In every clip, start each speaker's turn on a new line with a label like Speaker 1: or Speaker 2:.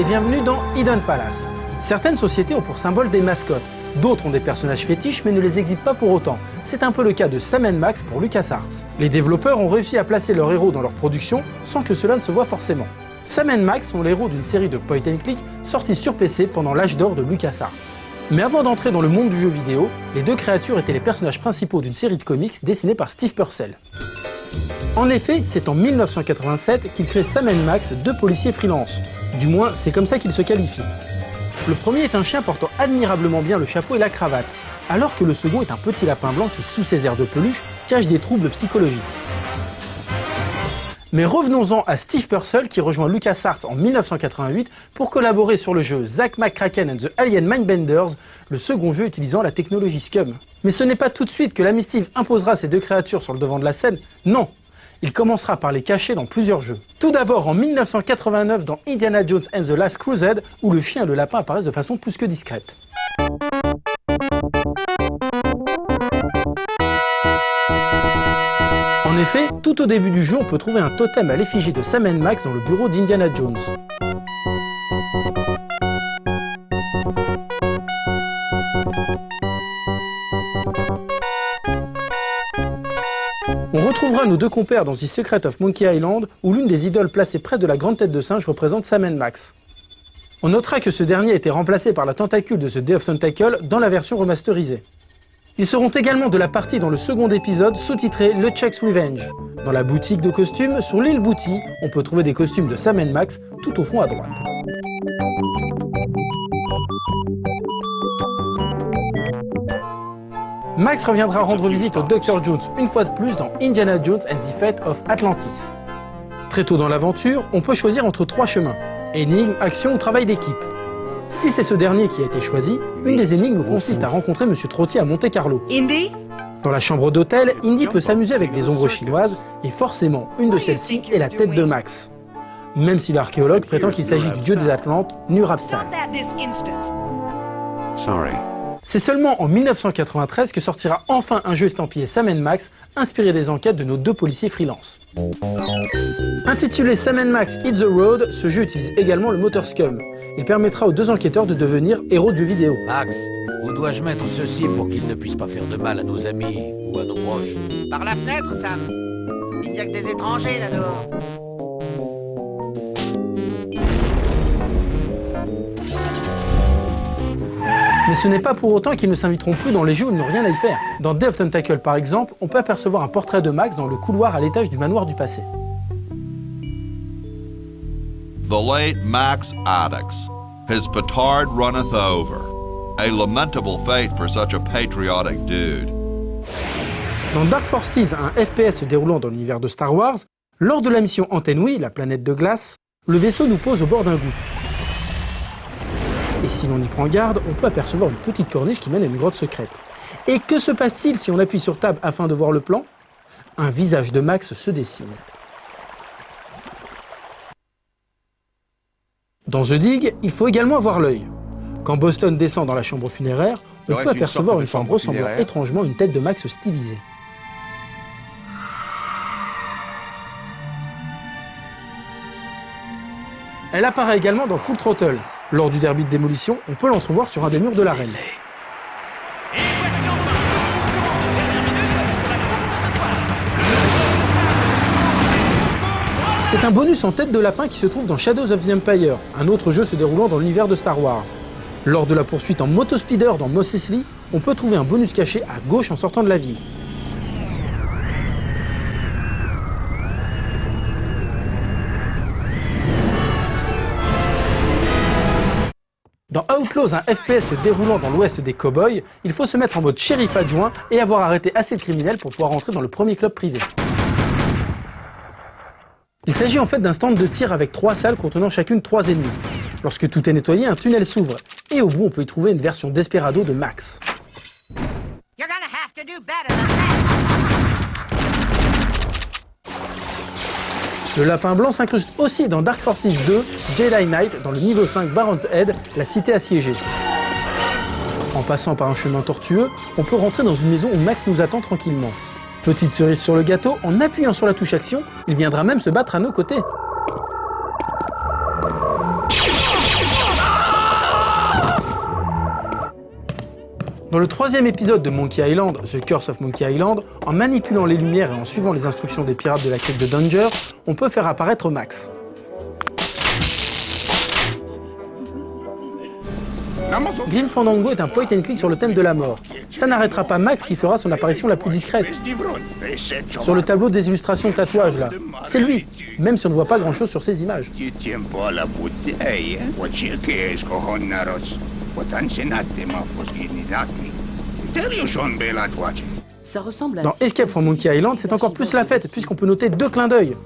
Speaker 1: bienvenue dans Hidden Palace. Certaines sociétés ont pour symbole des mascottes, d'autres ont des personnages fétiches mais ne les exhibe pas pour autant. C'est un peu le cas de Sam & Max pour LucasArts. Les développeurs ont réussi à placer leurs héros dans leur production sans que cela ne se voie forcément. Sam & Max sont les héros d'une série de point and click sortis sur PC pendant l'âge d'or de LucasArts. Mais avant d'entrer dans le monde du jeu vidéo, les deux créatures étaient les personnages principaux d'une série de comics dessinée par Steve Purcell. En effet, c'est en 1987 qu'il crée Sam & Max, deux policiers freelance. Du moins, c'est comme ça qu'ils se qualifient. Le premier est un chien portant admirablement bien le chapeau et la cravate, alors que le second est un petit lapin blanc qui, sous ses airs de peluche, cache des troubles psychologiques. Mais revenons-en à Steve Purcell qui rejoint LucasArts en 1988 pour collaborer sur le jeu Zack McCracken and the Alien Mindbenders, le second jeu utilisant la technologie Scum. Mais ce n'est pas tout de suite que l'ami Steve imposera ces deux créatures sur le devant de la scène, non. Il commencera par les cacher dans plusieurs jeux. Tout d'abord en 1989 dans Indiana Jones and the Last Crusade, où le chien et le lapin apparaissent de façon plus que discrète. En effet, tout au début du jeu, on peut trouver un totem à l'effigie de Sam & Max dans le bureau d'Indiana Jones. On retrouvera nos deux compères dans The Secret of Monkey Island, où l'une des idoles placées près de la grande tête de singe représente Sam & Max. On notera que ce dernier a été remplacé par la tentacule de The Day of Tentacle dans la version remasterisée. Ils seront également de la partie dans le second épisode sous-titré LeChuck's Revenge. Dans la boutique de costumes, sur l'île Booty, on peut trouver des costumes de Sam & Max tout au fond à droite. Max reviendra rendre visite au Dr. Jones une fois de plus dans Indiana Jones and the Fate of Atlantis. Très tôt dans l'aventure, on peut choisir entre trois chemins: énigme, action ou travail d'équipe. Si c'est ce dernier qui a été choisi, une des énigmes consiste à rencontrer M. Trottier à Monte-Carlo.
Speaker 2: Indy?
Speaker 1: Dans la chambre d'hôtel, Indy peut s'amuser avec des ombres chinoises, et forcément, une de celles-ci est la tête de Max. Même si l'archéologue prétend qu'il s'agit du dieu des Atlantes, Nur-Apsal. C'est seulement en 1993 que sortira enfin un jeu estampillé Sam & Max, inspiré des enquêtes de nos deux policiers freelance. Intitulé Sam & Max Hit the Road, ce jeu utilise également le moteur Scum. Il permettra aux deux enquêteurs de devenir héros de jeux vidéo.
Speaker 3: Max, où dois-je mettre ceci pour qu'ils ne puissent pas faire de mal à nos amis ou à nos proches?
Speaker 4: Par la fenêtre, Sam. Il n'y a que des étrangers là-dehors.
Speaker 1: Mais ce n'est pas pour autant qu'ils ne s'inviteront plus dans les jeux où ils n'ont rien à y faire. Dans Day of Tentacle par exemple, on peut apercevoir un portrait de Max dans le couloir à l'étage du manoir du passé.
Speaker 5: The late Max Addix, his petard runneth over. A lamentable fate for such a patriotic dude.
Speaker 1: Dans Dark Forces, un FPS se déroulant dans l'univers de Star Wars, lors de la mission Antenui, la planète de glace, le vaisseau nous pose au bord d'un gouffre. Et si l'on y prend garde, on peut apercevoir une petite corniche qui mène à une grotte secrète. Et que se passe-t-il si on appuie sur Tab afin de voir le plan? Un visage de Max se dessine. Dans The Dig, il faut également avoir l'œil. Quand Boston descend dans la chambre funéraire, on peut apercevoir une forme ressemblant étrangement à une tête de Max stylisée. Elle apparaît également dans Full Throttle. Lors du derby de démolition, on peut l'entrevoir sur un des murs de l'arène. C'est un bonus en tête de lapin qui se trouve dans Shadows of the Empire, un autre jeu se déroulant dans l'univers de Star Wars. Lors de la poursuite en motospeeder dans Mos Eisley, on peut trouver un bonus caché à gauche en sortant de la ville. Dans Outlaws, un FPS se déroulant dans l'ouest des cow-boys, il faut se mettre en mode shérif adjoint et avoir arrêté assez de criminels pour pouvoir entrer dans le premier club privé. Il s'agit en fait d'un stand de tir avec 3 salles contenant chacune 3 ennemis. Lorsque tout est nettoyé, un tunnel s'ouvre, et au bout on peut y trouver une version Desperado de Max. Le lapin blanc s'incruste aussi dans Dark Forces 2, Jedi Knight, dans le niveau 5 Baron's Head, la cité assiégée. En passant par un chemin tortueux, on peut rentrer dans une maison où Max nous attend tranquillement. Petite cerise sur le gâteau, en appuyant sur la touche action, il viendra même se battre à nos côtés. Dans le 3e épisode de Monkey Island, The Curse of Monkey Island, en manipulant les lumières et en suivant les instructions des pirates de la crypte de Danger, on peut faire apparaître Max. Grim Fandango est un point and click sur le thème de la mort. Ça n'arrêtera pas Max qui fera son apparition la plus discrète. Sur le tableau des illustrations de tatouage là, c'est lui, même si on ne voit pas grand chose sur ces images.
Speaker 2: Ça ressemble à...
Speaker 1: Dans Escape from Monkey Island, c'est encore plus la fête, puisqu'on peut noter 2 clins d'œil.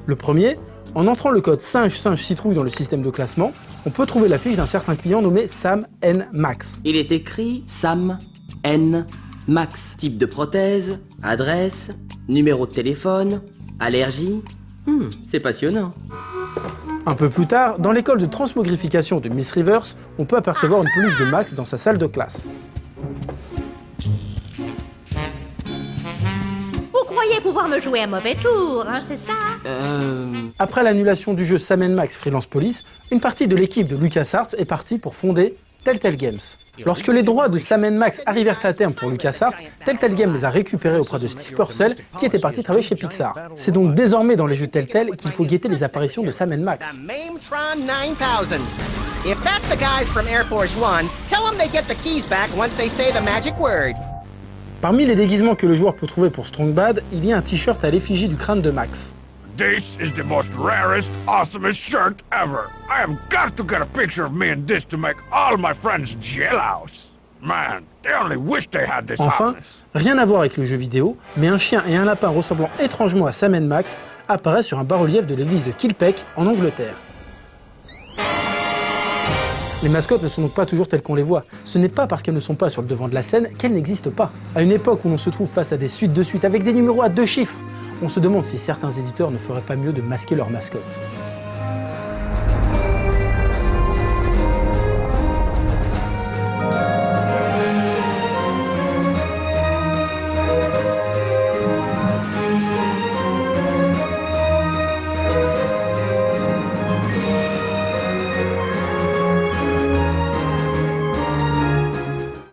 Speaker 1: Le premier, en entrant le code singe-singe-citrouille dans le système de classement, on peut trouver la fiche d'un certain client nommé Sam N. Max.
Speaker 2: Il est écrit Sam N. Max. Type de prothèse, adresse, numéro de téléphone, allergie. C'est passionnant.
Speaker 1: Un peu plus tard, dans l'école de transmogrification de Miss Rivers, on peut apercevoir une peluche de Max dans sa salle de classe.
Speaker 6: Vous croyez pouvoir me jouer un mauvais tour, hein, c'est ça?
Speaker 1: Après l'annulation du jeu Sam & Max Freelance Police, une partie de l'équipe de LucasArts est partie pour fonder Telltale Games. Lorsque les droits de Sam & Max arrivèrent à terme pour LucasArts, Telltale Games les a récupérés auprès de Steve Purcell, qui était parti travailler chez Pixar. C'est donc désormais dans les jeux Telltale qu'il faut guetter les apparitions de Sam & Max.
Speaker 4: The Mametron 9000. If that's the guys from Air Force One, tell them they get the keys back once they say the magic word.
Speaker 1: Parmi les déguisements que le joueur peut trouver pour Strong Bad, il y a un t-shirt à l'effigie du crâne de Max.
Speaker 7: This is the most rarest, awesomest shirt ever. I have got to get a picture of me in this to make all my friends jealous. Man, they only wish they had this
Speaker 1: Enfin,
Speaker 7: hotness.
Speaker 1: rien à voir avec le jeu vidéo, mais un chien et un lapin ressemblant étrangement à Sam & Max apparaissent sur un bas-relief de l'église de Kilpeck, en Angleterre. Les mascottes ne sont donc pas toujours telles qu'on les voit. Ce n'est pas parce qu'elles ne sont pas sur le devant de la scène qu'elles n'existent pas. À une époque où l'on se trouve face à des suites de suites avec des numéros à 2 chiffres, on se demande si certains éditeurs ne feraient pas mieux de masquer leurs mascottes.